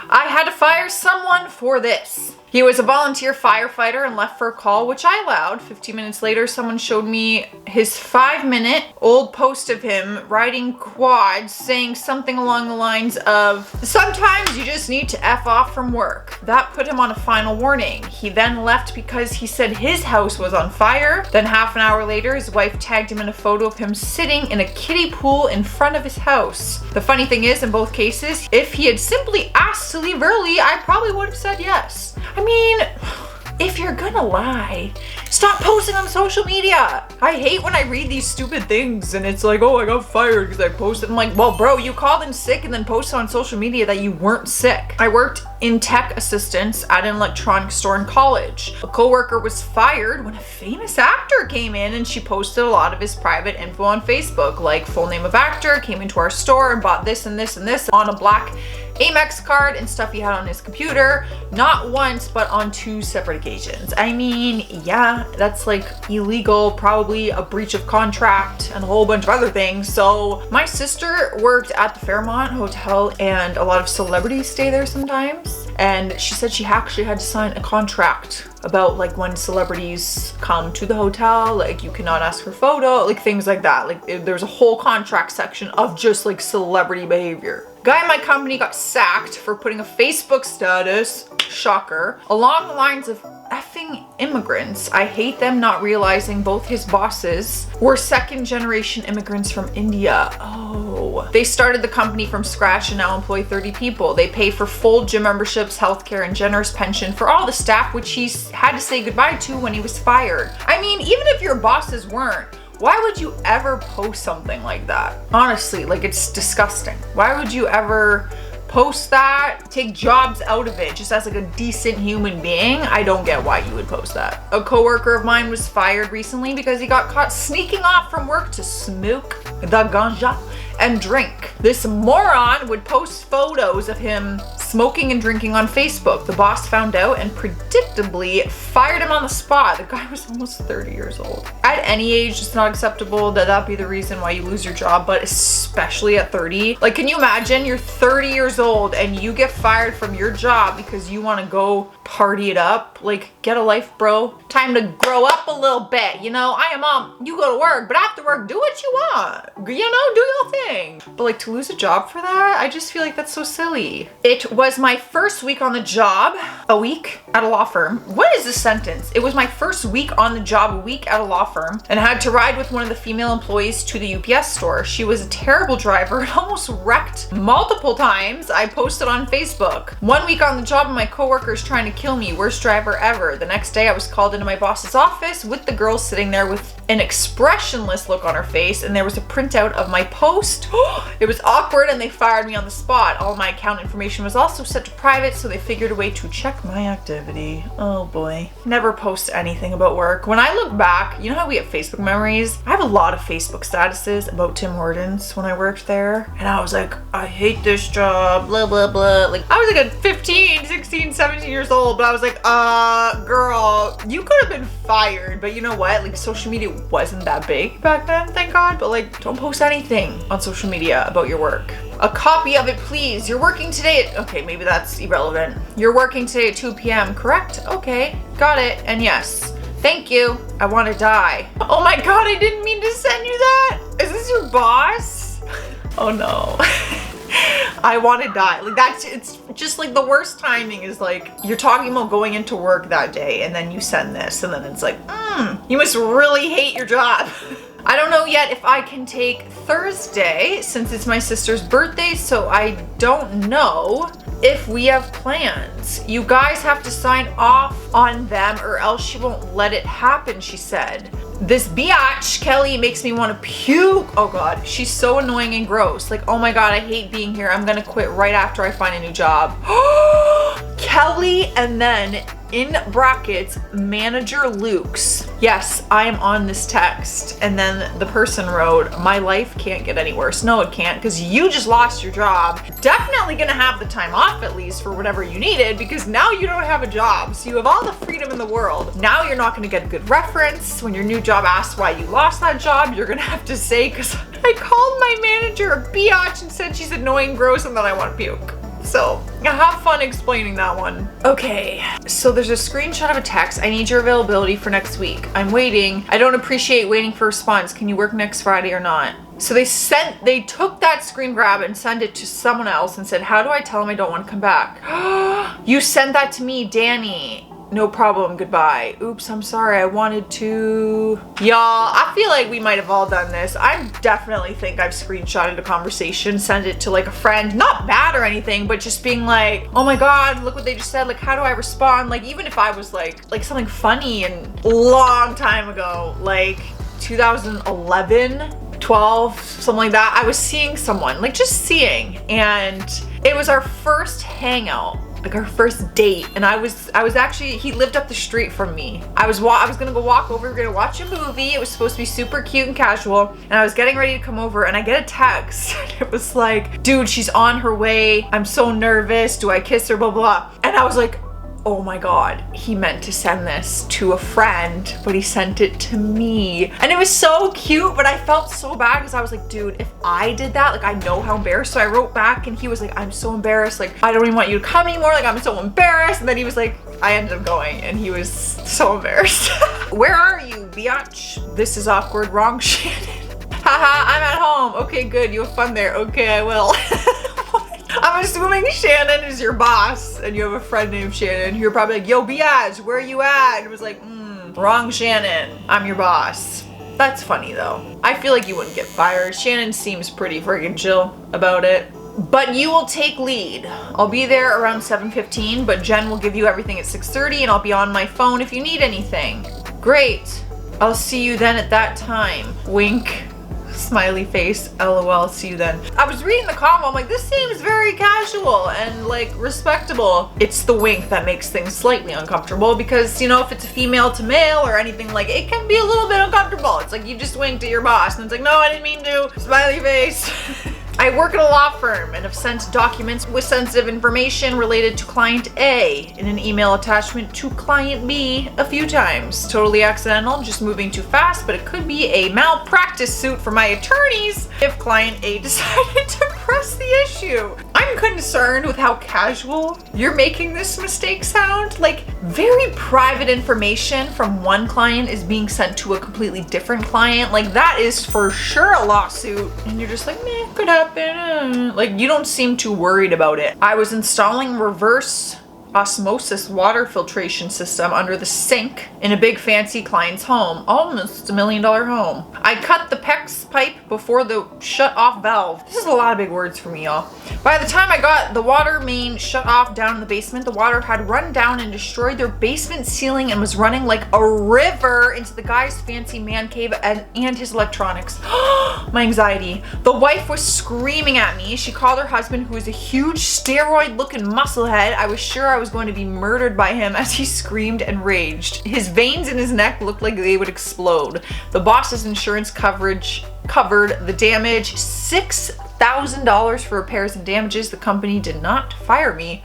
I had to fire someone for this. He was a volunteer firefighter and left for a call, which I allowed. 15 minutes later, someone showed me his 5-minute old post of him riding quads saying something along the lines of, "Sometimes you just need to F off from work." That put him on a final warning. He then left because he said his house was on fire. Then half an hour later, his wife tagged him in a photo of him sitting in a kiddie pool in front of his house. The funny thing is, in both cases, if he had simply asked to leave early, I probably would have said yes. I mean, if you're gonna lie, stop posting on social media. I hate when I read these stupid things and it's like, oh, I got fired because I posted. I'm like, well, bro, you called in sick and then posted on social media that you weren't sick. I worked in tech assistance at an electronics store in college. A coworker was fired when a famous actor came in and she posted a lot of his private info on Facebook, like full name of actor, came into our store and bought this and this and this on a black Amex card and stuff he had on his computer, not once, but on 2 separate occasions. I mean, yeah, that's like illegal, probably a breach of contract and a whole bunch of other things. So my sister worked at the Fairmont Hotel and a lot of celebrities stay there sometimes. And she said she actually had to sign a contract about like when celebrities come to the hotel, like you cannot ask for photo, like things like that. Like there's a whole contract section of just like celebrity behavior. Guy in my company got sacked for putting a Facebook status, shocker, along the lines of effing immigrants. I hate them not realizing both his bosses were 2nd-generation immigrants from India. Oh. They started the company from scratch and now employ 30 people. They pay for full gym memberships, healthcare, and generous pension for all the staff, which he had to say goodbye to when he was fired. I mean, even if your bosses weren't, why would you ever post something like that? Honestly, like it's disgusting. Why would you ever post that? Take jobs out of it just as like a decent human being. I don't get why you would post that. A coworker of mine was fired recently because he got caught sneaking off from work to smoke the ganja and drink. This moron would post photos of him smoking and drinking on Facebook. The boss found out and predictably fired him on the spot. The guy was almost 30 years old. At any age, it's not acceptable that that be the reason why you lose your job, but especially at 30. Like, can you imagine you're 30 years old and you get fired from your job because you want to go party it up? Like, get a life, bro. Time to grow up a little bit. You know, I am mom, you go to work, but after work, do what you want. You know, do your thing. But like, to lose a job for that, I just feel like that's so silly. It was my first week on the job, a week at a law firm. What is this sentence? It was my first week on the job, a week at a law firm, and I had to ride with one of the female employees to the UPS store. She was a terrible driver and almost wrecked multiple times. I posted on Facebook. 1 week on the job and my coworker's trying to kill me. Worst driver ever. The next day I was called into my boss's office with the girl sitting there with an expressionless look on her face, and there was a printout of my post. It was awkward and they fired me on the spot. All my account information was also set to private, so they figured a way to check my activity. Oh boy. Never post anything about work. When I look back, you know how we have Facebook memories? I have a lot of Facebook statuses about Tim Hortons when I worked there, and I was like, I hate this job, blah blah blah. Like, I was like a 15, 16, 17 years old, but I was like, girl, you could have been fired. But you know what? Like, social media wasn't that big back then, thank God. But like, don't post anything on social media about your work. A copy of it, please. You're working today at, okay, maybe that's irrelevant. You're working today at 2 p.m., correct? Okay, got it. And yes, thank you. I want to die. Oh my God, I didn't mean to send you that. Is this your boss? Oh no. I want to die. Like, it's just like the worst timing is like, you're talking about going into work that day and then you send this and then it's like, you must really hate your job. I don't know yet if I can take Thursday since it's my sister's birthday, so I don't know if we have plans. You guys have to sign off on them or else she won't let it happen, she said. This biatch, Kelly, makes me want to puke. Oh God, she's so annoying and gross. Like, oh my God, I hate being here. I'm gonna quit right after I find a new job. Kelly, and then in brackets, manager Luke's. Yes, I am on this text. And then the person wrote, my life can't get any worse. No, it can't, because you just lost your job. Definitely gonna have the time off at least for whatever you needed, because now you don't have a job. So you have all the freedom in the world. Now you're not gonna get a good reference. When your new job asks why you lost that job, you're gonna have to say, because I called my manager a biatch and said she's annoying, gross, and then I want to puke. So have fun explaining that one. Okay, so there's a screenshot of a text. I need your availability for next week. I'm waiting. I don't appreciate waiting for a response. Can you work next Friday or not? So they took that screen grab and sent it to someone else and said, how do I tell them I don't want to come back? You sent that to me, Danny. No problem, goodbye. Oops, I'm sorry, I wanted to. Y'all, I feel like we might have all done this. I definitely think I've screenshotted a conversation, sent it to like a friend, not bad or anything, but just being like, oh my God, look what they just said. Like, how do I respond? Like, even if I was like something funny and a long time ago, like 2011, 12, something like that, I was seeing someone, like just seeing, and it was our first hangout, like our first date, and I was actually, he lived up the street from me. I was gonna go walk over, we were gonna watch a movie. It was supposed to be super cute and casual, and I was getting ready to come over, and I get a text, and it was like, dude, she's on her way. I'm so nervous. Do I kiss her? Blah, blah. And I was like, oh my God, he meant to send this to a friend, but he sent it to me. And it was so cute, but I felt so bad because I was like, dude, if I did that, like I know how embarrassed. So I wrote back and he was like, I'm so embarrassed. Like, I don't even want you to come anymore. Like, I'm so embarrassed. And then he was like, I ended up going and he was so embarrassed. Where are you, biatch? This is awkward. Wrong Shannon. Haha, I'm at home. Okay, good. You have fun there. Okay, I will. I'm assuming Shannon is your boss and you have a friend named Shannon. You're probably like, yo, biatch, where are you at? And it was like, wrong Shannon. I'm your boss. That's funny though. I feel like you wouldn't get fired. Shannon seems pretty friggin' chill about it. But you will take lead. I'll be there around 7:15, but Jen will give you everything at 6:30 and I'll be on my phone if you need anything. Great. I'll see you then at that time. Wink. Smiley face, LOL, see you then. I was reading the combo, I'm like, this seems very casual and like respectable. It's the wink that makes things slightly uncomfortable because, you know, if it's a female to male or anything, like it can be a little bit uncomfortable. It's like you just winked at your boss and it's like, no, I didn't mean to. Smiley face. I work at a law firm and have sent documents with sensitive information related to client A in an email attachment to client B a few times. Totally accidental, just moving too fast, but it could be a malpractice suit for my attorneys if client A decided to press the issue. I'm concerned with how casual you're making this mistake sound. Like, very private information from one client is being sent to a completely different client. Like, that is for sure a lawsuit. And you're just like, meh, could happen. Like, you don't seem too worried about it. I was installing reverse osmosis water filtration system under the sink in a big fancy client's home, almost $1 million home. I cut the PEX pipe before the shut off valve. This is a lot of big words for me, y'all. By the time I got the water main shut off down in the basement, the water had run down and destroyed their basement ceiling and was running like a river into the guy's fancy man cave and his electronics. My anxiety. The wife was screaming at me. She called her husband, who is a huge steroid looking musclehead. I was sure I was going to be murdered by him as he screamed and raged. His veins in his neck looked like they would explode. The boss's insurance coverage covered the damage. $6,000 for repairs and damages. The company did not fire me.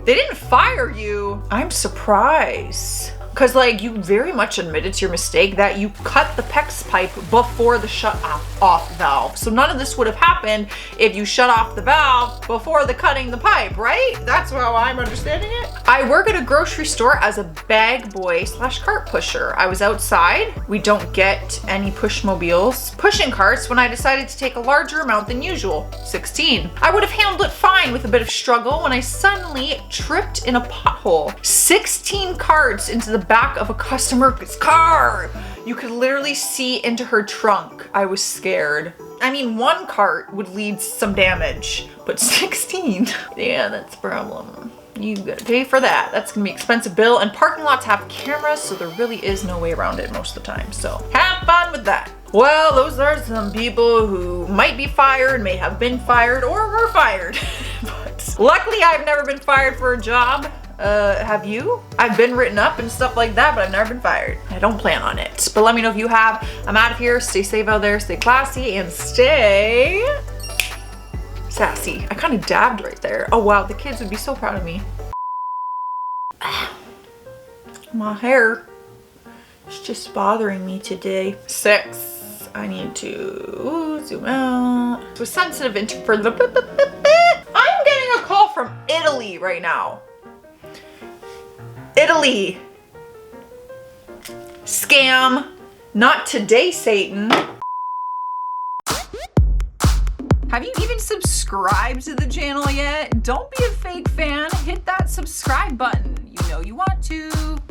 They didn't fire you. I'm surprised. Because like you very much admitted to your mistake that you cut the PEX pipe before the shut off valve. So none of this would have happened if you shut off the valve before the cutting the pipe, right? That's how I'm understanding it. I work at a grocery store as a bag boy / cart pusher. I was outside. We don't get any pushmobiles. Pushing carts when I decided to take a larger amount than usual. 16. I would have handled it fine with a bit of struggle when I suddenly tripped in a pothole. 16 carts into the back of a customer's car. You could literally see into her trunk. I was scared. I mean, one cart would lead some damage, but 16? Yeah, that's a problem. You gotta pay for that. That's gonna be an expensive bill, and parking lots have cameras, so there really is no way around it most of the time. So have fun with that. Well, those are some people who might be fired, may have been fired, or were fired. But luckily, I've never been fired for a job. Have you? I've been written up and stuff like that, but I've never been fired. I don't plan on it. But let me know if you have. I'm out of here. Stay safe out there, stay classy, and stay sassy. I kind of dabbed right there. Oh wow, the kids would be so proud of me. My hair is just bothering me today. 6. I need to zoom out. So sensitive for the I'm getting a call right now. Italy. Scam. Not today, Satan. Have you even subscribed to the channel yet? Don't be a fake fan. Hit that subscribe button. You know you want to.